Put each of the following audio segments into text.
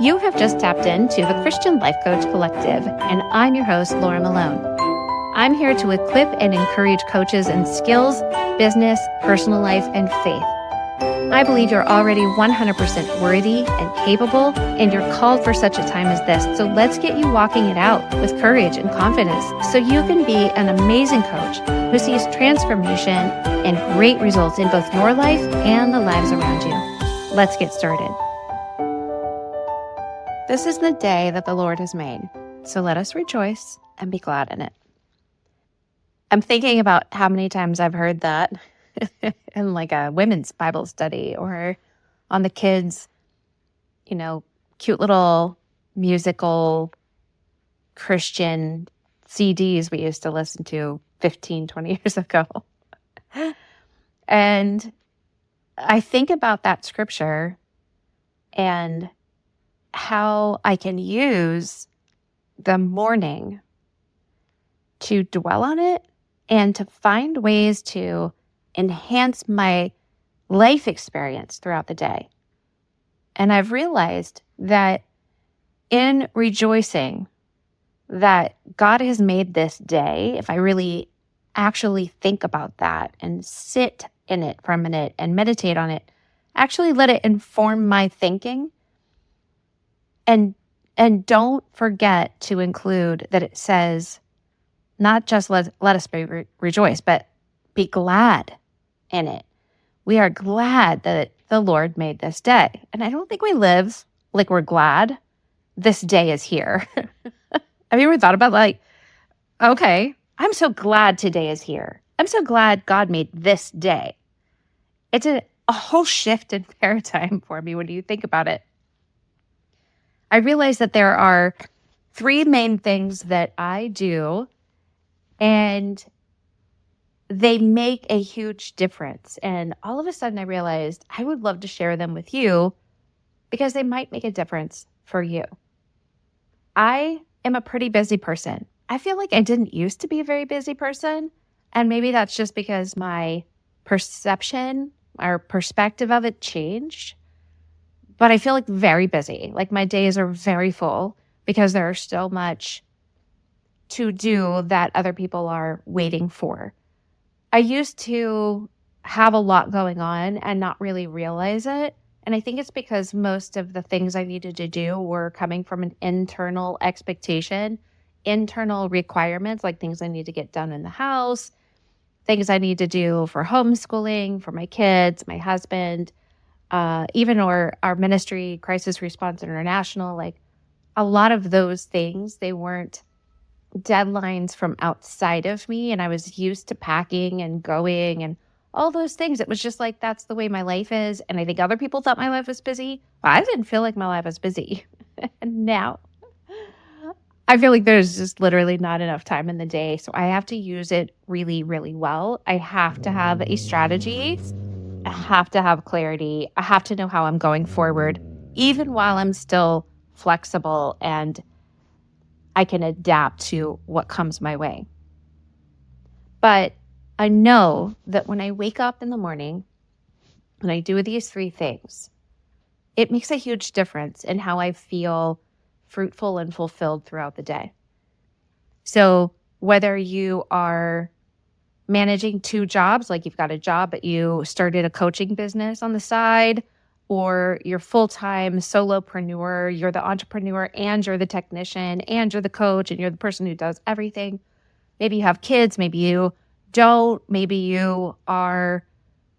You have just tapped into the Christian Life Coach Collective, and I'm your host, Laura Malone. I'm here to equip and encourage coaches in skills, business, personal life, and faith. I believe you're already 100% worthy and capable, and you're called for such a time as this. So let's get you walking it out with courage and confidence so you can be an amazing coach who sees transformation and great results in both your life and the lives around you. Let's get started. This is the day that the Lord has made, so let us rejoice and be glad in it. I'm thinking about how many times I've heard that in like a women's Bible study or on the kids, cute little musical Christian CDs we used to listen to 15, 20 years ago. And I think about that scripture and how I can use the morning to dwell on it and to find ways to enhance my life experience throughout the day. And I've realized that in rejoicing that God has made this day, if I really actually think about that and sit in it for a minute and meditate on it, actually let it inform my thinking. And don't forget to include that it says, not just let us rejoice, but be glad in it. We are glad that the Lord made this day. And I don't think we live like we're glad this day is here. Have you ever thought about okay, I'm so glad today is here. I'm so glad God made this day. It's a whole shift in paradigm for me when you think about it. I realize that there are three main things that I do, and they make a huge difference. And all of a sudden I realized I would love to share them with you because they might make a difference for you. I am a pretty busy person. I feel like I didn't used to be a very busy person. And maybe that's just because my perception or perspective of it changed. But I feel like very busy. Like my days are very full because there's so much to do that other people are waiting for. I used to have a lot going on and not really realize it. And I think it's because most of the things I needed to do were coming from an internal expectation, internal requirements, like things I need to get done in the house, things I need to do for homeschooling, for my kids, my husband, even our ministry, Crisis Response International, like a lot of those things, they weren't deadlines from outside of me. And I was used to packing and going and all those things. It was just like, that's the way my life is. And I think other people thought my life was busy. But I didn't feel like my life was busy. And now I feel like there's just literally not enough time in the day. So I have to use it really, really well. I have to have a strategy. I have to have clarity. I have to know how I'm going forward, even while I'm still flexible and I can adapt to what comes my way. But I know that when I wake up in the morning and I do these three things, it makes a huge difference in how I feel fruitful and fulfilled throughout the day. So whether you are managing two jobs, like you've got a job, but you started a coaching business on the side, or you're full-time solopreneur, you're the entrepreneur and you're the technician and you're the coach and you're the person who does everything. Maybe you have kids, maybe you don't, maybe you are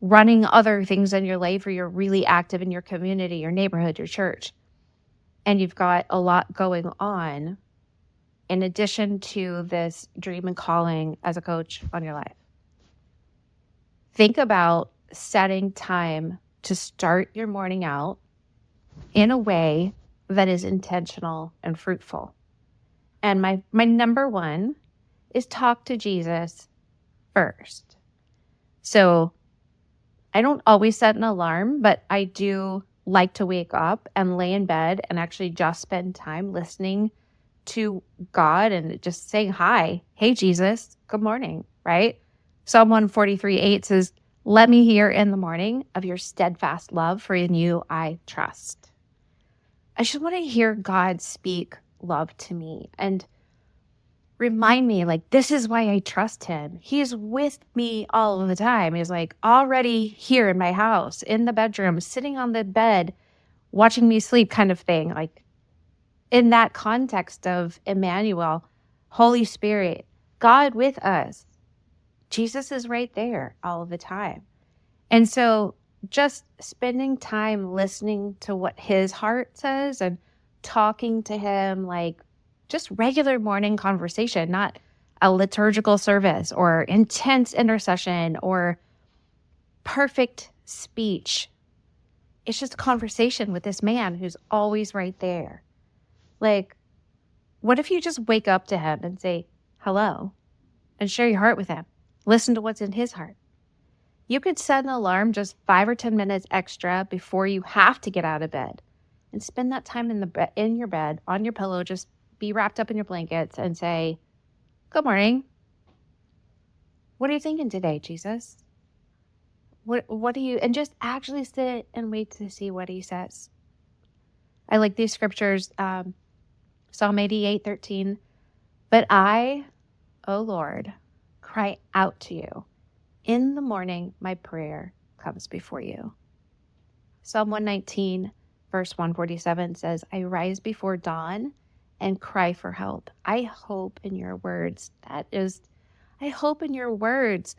running other things in your life or you're really active in your community, your neighborhood, your church, and you've got a lot going on in addition to this dream and calling as a coach on your life. Think about setting time to start your morning out in a way that is intentional and fruitful. And my number one is talk to Jesus first. So I don't always set an alarm, but I do like to wake up and lay in bed and actually just spend time listening to God and just saying, hi, hey, Jesus, good morning, right? Psalm 143:8 says, let me hear in the morning of your steadfast love, for in you I trust. I just want to hear God speak love to me and remind me, like, this is why I trust him. He's with me all of the time. He's like already here in my house, in the bedroom, sitting on the bed, watching me sleep kind of thing. Like in that context of Emmanuel, Holy Spirit, God with us, Jesus is right there all of the time. And so just spending time listening to what his heart says and talking to him, like just regular morning conversation, not a liturgical service or intense intercession or perfect speech. It's just a conversation with this man who's always right there. Like, what if you just wake up to him and say hello and share your heart with him? Listen to what's in his heart. You could set an alarm just 5 or 10 minutes extra before you have to get out of bed and spend that time in your bed, on your pillow, just be wrapped up in your blankets and say, good morning. What are you thinking today, Jesus? What do you, and just actually sit and wait to see what he says. I like these scriptures, Psalm 88:13. But I, O Lord, cry out to you. In the morning, my prayer comes before you. Psalm 119, verse 147 says, I rise before dawn and cry for help. I hope in your words. I hope in your words.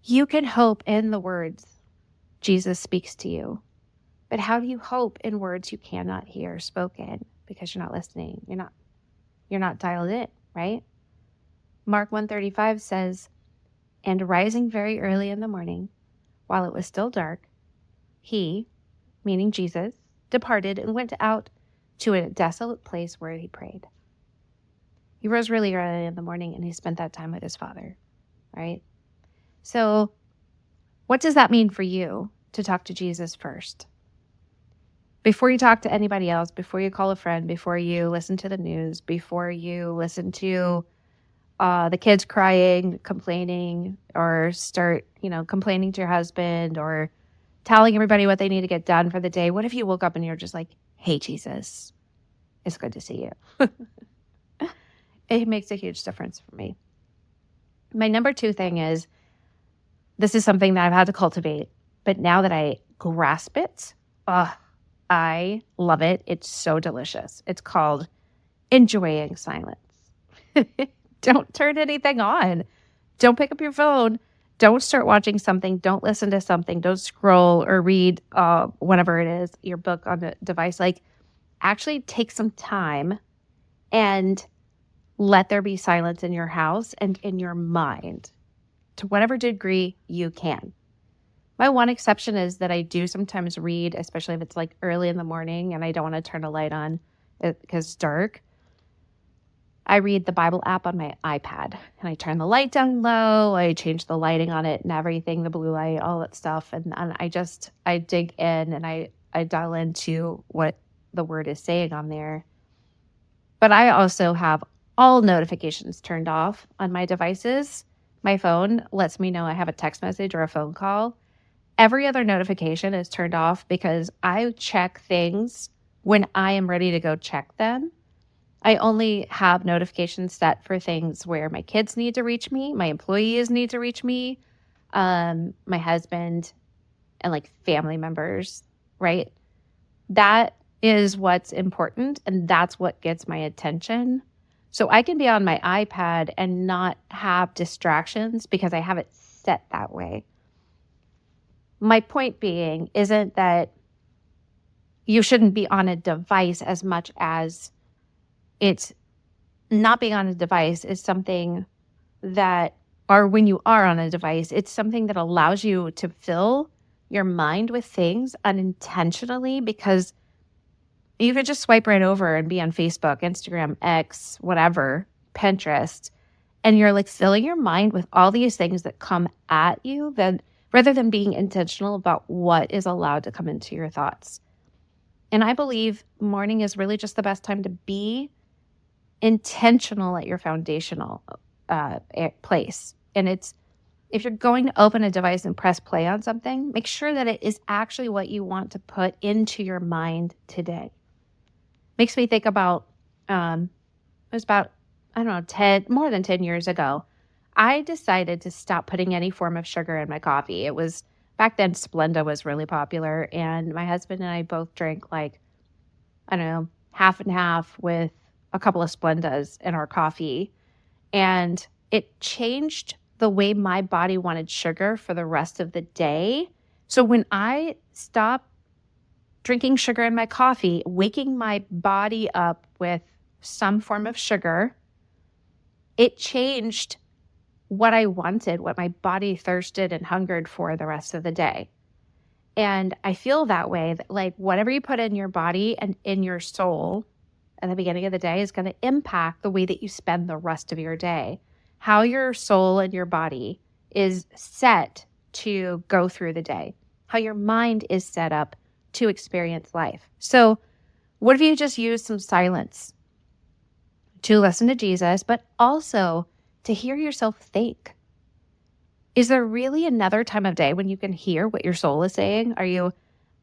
You can hope in the words Jesus speaks to you. But how do you hope in words you cannot hear spoken because you're not listening? You're not dialed in, right? Mark 1:35 says, and rising very early in the morning, while it was still dark, he, meaning Jesus, departed and went out to a desolate place where he prayed. He rose really early in the morning and he spent that time with his Father, right? So what does that mean for you to talk to Jesus first? Before you talk to anybody else, before you call a friend, before you listen to the news, before you listen to the kids crying, complaining, or start, complaining to your husband or telling everybody what they need to get done for the day. What if you woke up and you're just like, hey, Jesus, it's good to see you. It makes a huge difference for me. My number 2 thing is, this is something that I've had to cultivate, but now that I grasp it, I love it. It's so delicious. It's called enjoying silence. Don't turn anything on. Don't pick up your phone. Don't start watching something. Don't listen to something. Don't scroll or read whatever it is, your book on the device. Like, actually take some time and let there be silence in your house and in your mind to whatever degree you can. My one exception is that I do sometimes read, especially if it's like early in the morning and I don't want to turn a light on because it's dark. I read the Bible app on my iPad and I turn the light down low. I change the lighting on it and everything, the blue light, all that stuff. And I dig in and I dial into what the word is saying on there. But I also have all notifications turned off on my devices. My phone lets me know I have a text message or a phone call. Every other notification is turned off because I check things when I am ready to go check them. I only have notifications set for things where my kids need to reach me, my employees need to reach me, my husband, and like family members, right? That is what's important, and that's what gets my attention. So I can be on my iPad and not have distractions because I have it set that way. My point being isn't that you shouldn't be on a device as much as it's not being on a device is something that, or when you are on a device, it's something that allows you to fill your mind with things unintentionally because you could just swipe right over and be on Facebook, Instagram, X, whatever, Pinterest, and you're like filling your mind with all these things that come at you then rather than being intentional about what is allowed to come into your thoughts. And I believe morning is really just the best time to be intentional at your foundational place. And it's if you're going to open a device and press play on something, make sure that it is actually what you want to put into your mind today. Makes me think about, it was about, I don't know, more than 10 years ago. I decided to stop putting any form of sugar in my coffee. It was back then Splenda was really popular, and my husband and I both drank like, I don't know, half and half with a couple of Splendas in our coffee. And it changed the way my body wanted sugar for the rest of the day. So when I stopped drinking sugar in my coffee, waking my body up with some form of sugar, it changed what I wanted, what my body thirsted and hungered for the rest of the day. And I feel that way, that like whatever you put in your body and in your soul at the beginning of the day is going to impact the way that you spend the rest of your day. How your soul and your body is set to go through the day, how your mind is set up to experience life. So what if you just use some silence to listen to Jesus, but also to hear yourself think? Is there really another time of day when you can hear what your soul is saying? Are you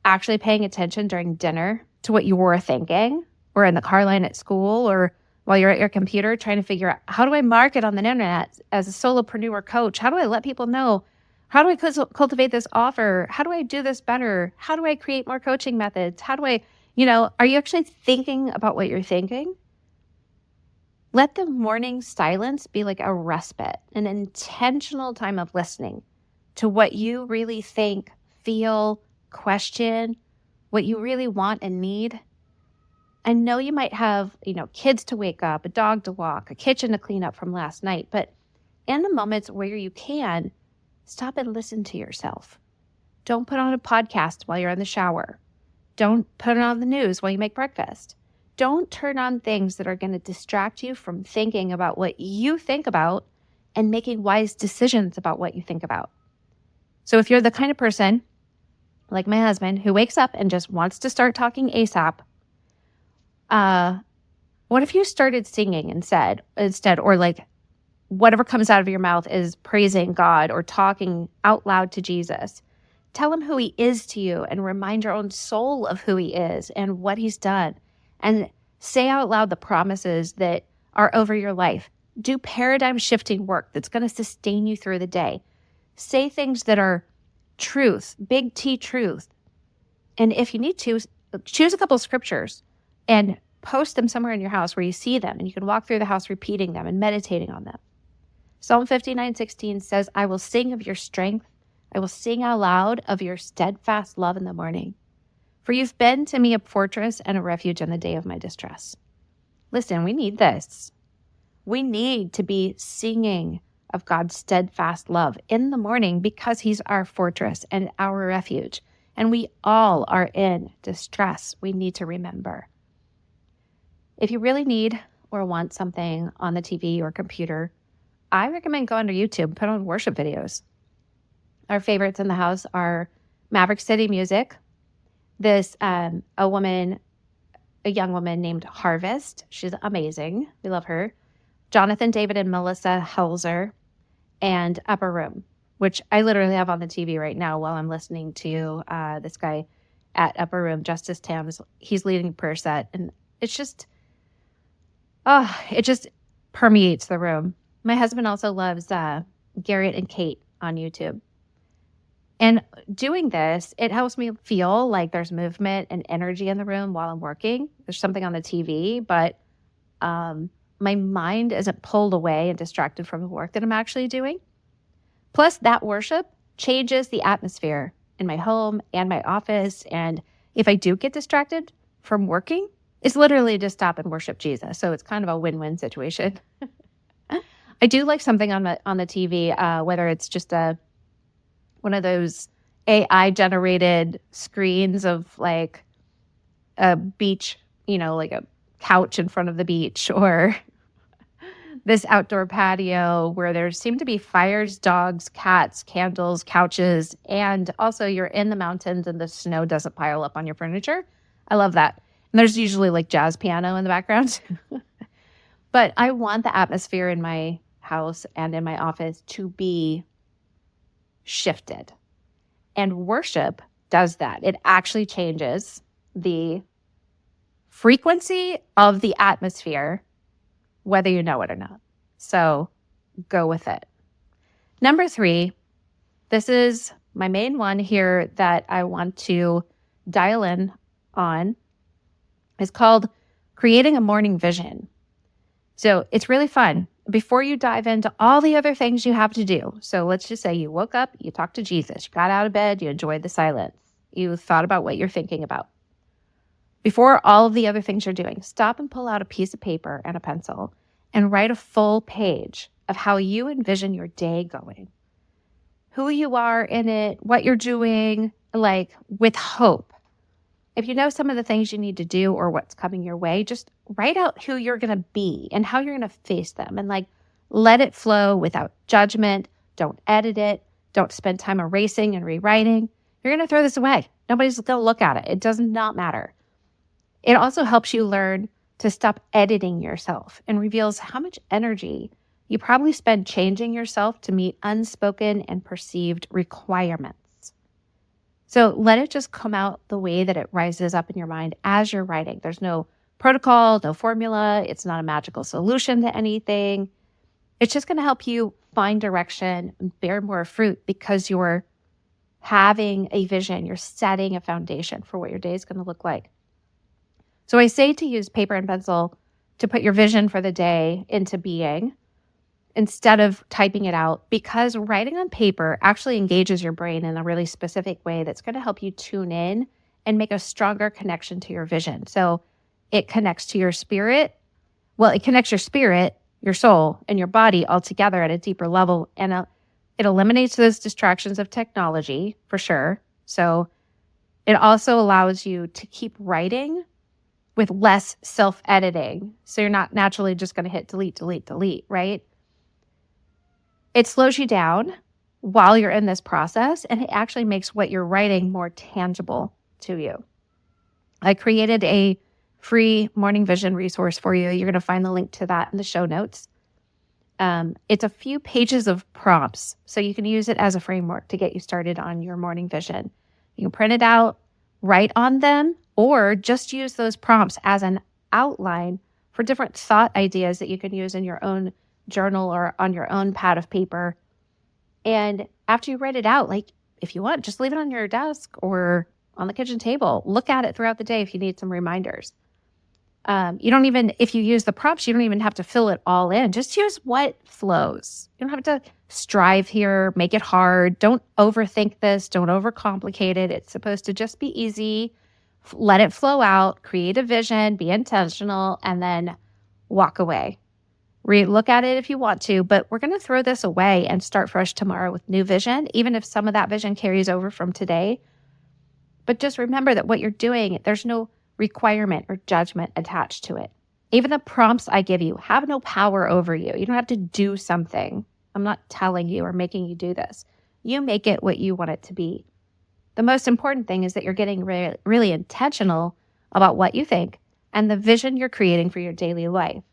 actually paying attention during dinner to what you were thinking, or in the car line at school, or while you're at your computer trying to figure out, how do I market on the internet as a solopreneur coach? How do I let people know? How do I cultivate this offer? How do I do this better? How do I create more coaching methods? How do I, are you actually thinking about what you're thinking? Let the morning silence be like a respite, an intentional time of listening to what you really think, feel, question, what you really want and need. I know you might have, kids to wake up, a dog to walk, a kitchen to clean up from last night, but in the moments where you can, stop and listen to yourself. Don't put on a podcast while you're in the shower. Don't put on the news while you make breakfast. Don't turn on things that are going to distract you from thinking about what you think about and making wise decisions about what you think about. So if you're the kind of person, like my husband, who wakes up and just wants to start talking ASAP, what if you started singing instead, or like whatever comes out of your mouth is praising God or talking out loud to Jesus? Tell him who he is to you and remind your own soul of who he is and what he's done. And say out loud the promises that are over your life. Do paradigm shifting work that's going to sustain you through the day. Say things that are truth, big T truth. And if you need to, choose a couple of scriptures and post them somewhere in your house where you see them and you can walk through the house repeating them and meditating on them. Psalm 59:16 says, I will sing of your strength. I will sing out loud of your steadfast love in the morning. For you've been to me a fortress and a refuge in the day of my distress. Listen, we need this. We need to be singing of God's steadfast love in the morning because he's our fortress and our refuge. And we all are in distress, we need to remember. If you really need or want something on the TV or computer, I recommend going to YouTube and put on worship videos. Our favorites in the house are Maverick City Music. This, a young woman named Harvest. She's amazing. We love her. Jonathan, David, and Melissa Helzer, and Upper Room, which I literally have on the TV right now while I'm listening to this guy at Upper Room, Justice Tams. He's leading a prayer set, and it's just, it just permeates the room. My husband also loves Garrett and Kate on YouTube. And doing this, it helps me feel like there's movement and energy in the room while I'm working. There's something on the TV, but my mind isn't pulled away and distracted from the work that I'm actually doing. Plus, that worship changes the atmosphere in my home and my office. And if I do get distracted from working, it's literally just stop and worship Jesus. So it's kind of a win-win situation. I do like something on the TV, whether it's just one of those AI-generated screens of like a beach, like a couch in front of the beach, or this outdoor patio where there seem to be fires, dogs, cats, candles, couches, and also you're in the mountains and the snow doesn't pile up on your furniture. I love that. And there's usually like jazz piano in the background. But I want the atmosphere in my house and in my office to be shifted. And worship does that. It actually changes the frequency of the atmosphere, whether you know it or not. So go with it. Number 3, this is my main one here that I want to dial in on. It's called creating a morning vision. So it's really fun. Before you dive into all the other things you have to do. So let's just say you woke up, you talked to Jesus, you got out of bed, you enjoyed the silence, you thought about what you're thinking about. Before all of the other things you're doing, stop and pull out a piece of paper and a pencil and write a full page of how you envision your day going. Who you are in it, what you're doing, like with hope. If you know some of the things you need to do or what's coming your way, just write out who you're going to be and how you're going to face them, and like let it flow without judgment. Don't edit it. Don't spend time erasing and rewriting. You're going to throw this away. Nobody's going to look at it. It does not matter. It also helps you learn to stop editing yourself and reveals how much energy you probably spend changing yourself to meet unspoken and perceived requirements. So let it just come out the way that it rises up in your mind as you're writing. There's no protocol, no formula. It's not a magical solution to anything. It's just going to help you find direction and bear more fruit because you're having a vision. You're setting a foundation for what your day is going to look like. So I say to use paper and pencil to put your vision for the day into being instead of typing it out, because writing on paper actually engages your brain in a really specific way that's going to help you tune in and make a stronger connection to your vision. So it connects to your spirit. Well, it connects your spirit, your soul, and your body all together at a deeper level. And it eliminates those distractions of technology for sure. So it also allows you to keep writing with less self-editing. So you're not naturally just going to hit delete, delete, delete, right? It slows you down while you're in this process, and it actually makes what you're writing more tangible to you. I created a free morning vision resource for you. You're going to find the link to that in the show notes. It's a few pages of prompts, so you can use it as a framework to get you started on your morning vision. You can print it out, write on them, or just use those prompts as an outline for different thought ideas that you can use in your own journal or on your own pad of paper. And after you write it out, like if you want, just leave it on your desk or on the kitchen table. Look at it throughout the day if you need some reminders. If you use the prompts, you don't even have to fill it all in. Just use what flows. You don't have to strive here, make it hard. Don't overthink this. Don't overcomplicate it. It's supposed to just be easy. Let it flow out, create a vision, be intentional, and then walk away. Look at it if you want to, but we're going to throw this away and start fresh tomorrow with new vision, even if some of that vision carries over from today. But just remember that what you're doing, there's no requirement or judgment attached to it. Even the prompts I give you have no power over you. You don't have to do something. I'm not telling you or making you do this. You make it what you want it to be. The most important thing is that you're getting really intentional about what you think and the vision you're creating for your daily life.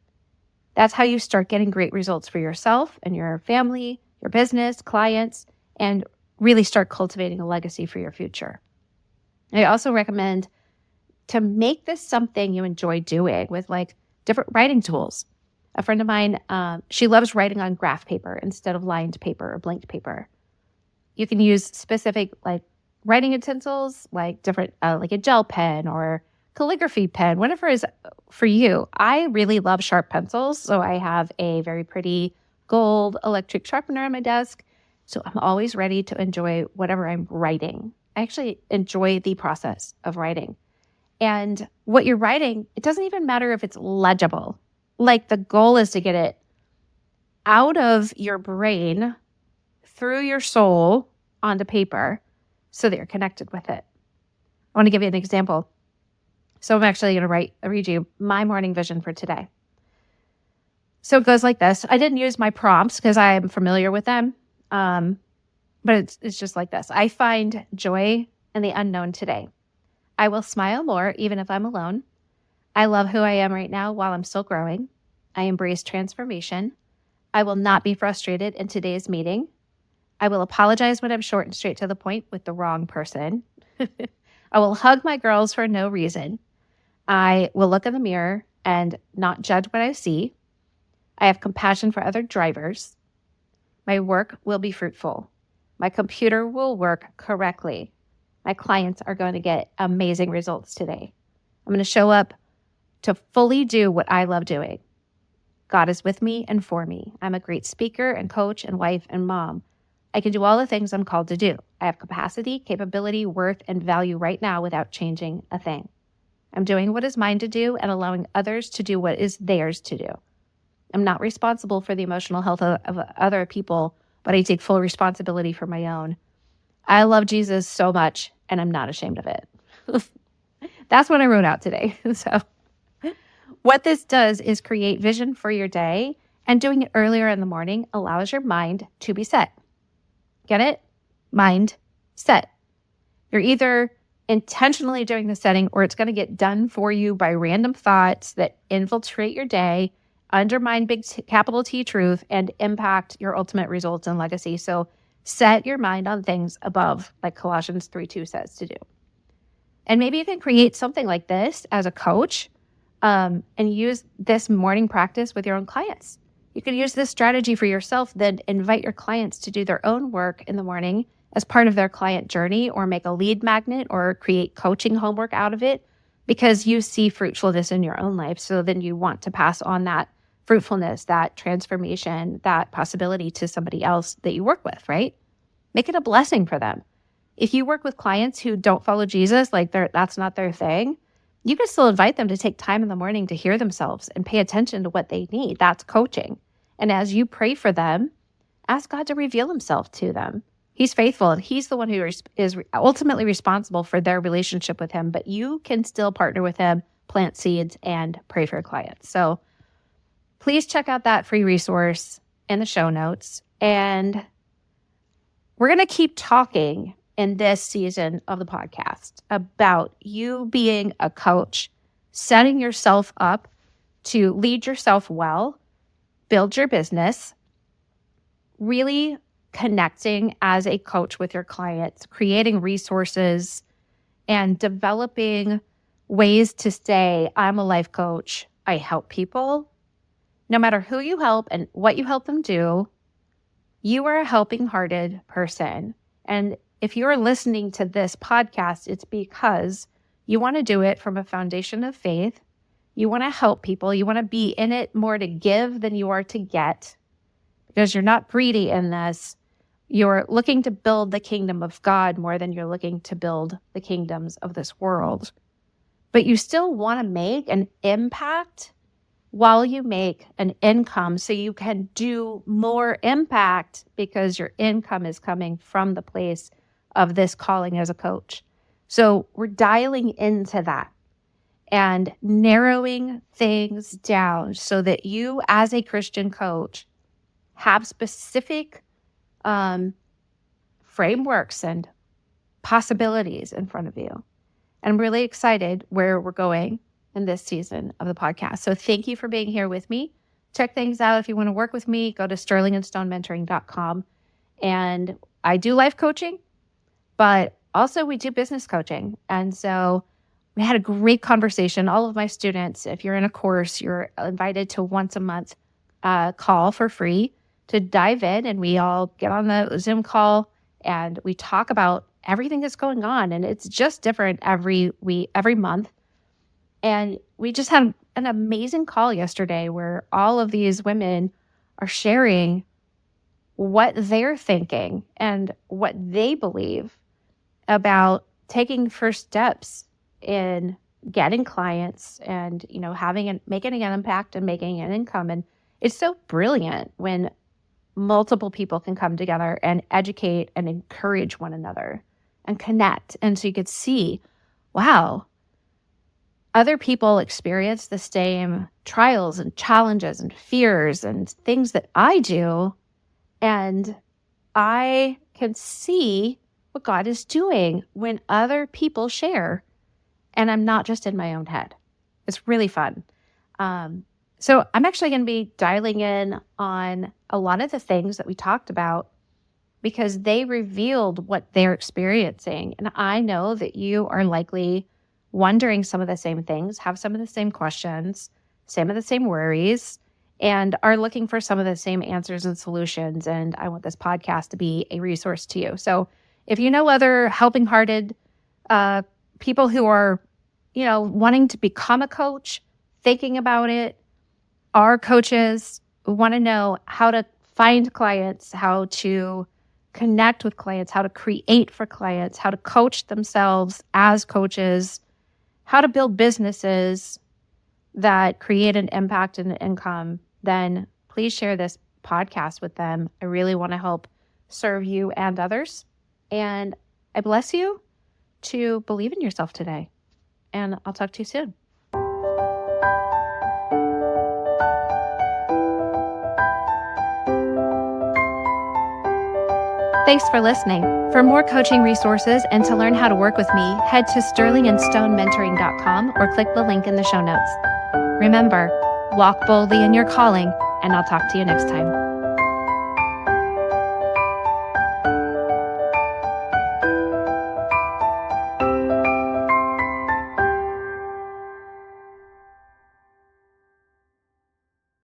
That's how you start getting great results for yourself and your family, your business, clients, and really start cultivating a legacy for your future. I also recommend to make this something you enjoy doing with like different writing tools. A friend of mine, she loves writing on graph paper instead of lined paper or blank paper. You can use specific like writing utensils, like different, like a gel pen or calligraphy pen, whatever is for you. I really love sharp pencils, so I have a very pretty gold electric sharpener on my desk. So I'm always ready to enjoy whatever I'm writing. I actually enjoy the process of writing. And what you're writing, it doesn't even matter if it's legible. Like the goal is to get it out of your brain, through your soul, onto paper, so that you're connected with it. I want to give you an example. So I'm actually going to read you my morning vision for today. So it goes like this. I didn't use my prompts because I am familiar with them, but it's just like this. I find joy in the unknown today. I will smile more even if I'm alone. I love who I am right now while I'm still growing. I embrace transformation. I will not be frustrated in today's meeting. I will apologize when I'm short and straight to the point with the wrong person. I will hug my girls for no reason. I will look in the mirror and not judge what I see. I have compassion for other drivers. My work will be fruitful. My computer will work correctly. My clients are going to get amazing results today. I'm going to show up to fully do what I love doing. God is with me and for me. I'm a great speaker and coach and wife and mom. I can do all the things I'm called to do. I have capacity, capability, worth, and value right now without changing a thing. I'm doing what is mine to do and allowing others to do what is theirs to do. I'm not responsible for the emotional health of other people, but I take full responsibility for my own. I love Jesus so much, and I'm not ashamed of it. That's what I wrote out today. So what this does is create vision for your day, and doing it earlier in the morning allows your mind to be set. Get it? Mind set. You're either intentionally doing the setting or it's going to get done for you by random thoughts that infiltrate your day, undermine big capital T truth, and impact your ultimate results and legacy. So set your mind on things above, like Colossians 3:2 says to do. And maybe you can create something like this as a coach and use this morning practice with your own clients. You can use this strategy for yourself, then invite your clients to do their own work in the morning as part of their client journey, or make a lead magnet or create coaching homework out of it because you see fruitfulness in your own life. So then you want to pass on that fruitfulness, that transformation, that possibility to somebody else that you work with, right? Make it a blessing for them. If you work with clients who don't follow Jesus, like that's not their thing, you can still invite them to take time in the morning to hear themselves and pay attention to what they need. That's coaching. And as you pray for them, ask God to reveal himself to them. He's faithful, and he's the one who is ultimately responsible for their relationship with him, but you can still partner with him, plant seeds, and pray for your clients. So please check out that free resource in the show notes. And we're going to keep talking in this season of the podcast about you being a coach, setting yourself up to lead yourself well, build your business, really connecting as a coach with your clients, creating resources, and developing ways to say, I'm a life coach. I help people. No matter who you help and what you help them do, you are a helping-hearted person. And if you're listening to this podcast, it's because you want to do it from a foundation of faith. You want to help people. You want to be in it more to give than you are to get, because you're not greedy in this. You're looking to build the kingdom of God more than you're looking to build the kingdoms of this world. But you still want to make an impact while you make an income so you can do more impact because your income is coming from the place of this calling as a coach. So we're dialing into that and narrowing things down so that you as a Christian coach have specific frameworks and possibilities in front of you. And I'm really excited where we're going in this season of the podcast. So thank you for being here with me. Check things out. If you want to work with me, go to sterlingandstonementoring.com. And I do life coaching, but also we do business coaching. And so we had a great conversation. All of my students, if you're in a course, you're invited to once a month call for free to dive in, and we all get on the Zoom call and we talk about everything that's going on. And it's just different every month. And we just had an amazing call yesterday where all of these women are sharing what they're thinking and what they believe about taking first steps in getting clients and, making an impact and making an income. And it's so brilliant when multiple people can come together and educate and encourage one another and connect. And so you could see, wow, other people experience the same trials and challenges and fears and things that I do. And I can see what God is doing when other people share. And I'm not just in my own head. It's really fun. So I'm actually going to be dialing in on a lot of the things that we talked about because they revealed what they're experiencing. And I know that you are likely wondering some of the same things, have some of the same questions, some of the same worries, and are looking for some of the same answers and solutions. And I want this podcast to be a resource to you. So if you know other helping hearted people who are, wanting to become a coach, thinking about it, are coaches, want to know how to find clients, how to connect with clients, how to create for clients, how to coach themselves as coaches, how to build businesses that create an impact and an income, then please share this podcast with them. I really want to help serve you and others. And I bless you to believe in yourself today. And I'll talk to you soon. Thanks for listening. For more coaching resources and to learn how to work with me, head to sterlingandstonementoring.com or click the link in the show notes. Remember, walk boldly in your calling, and I'll talk to you next time.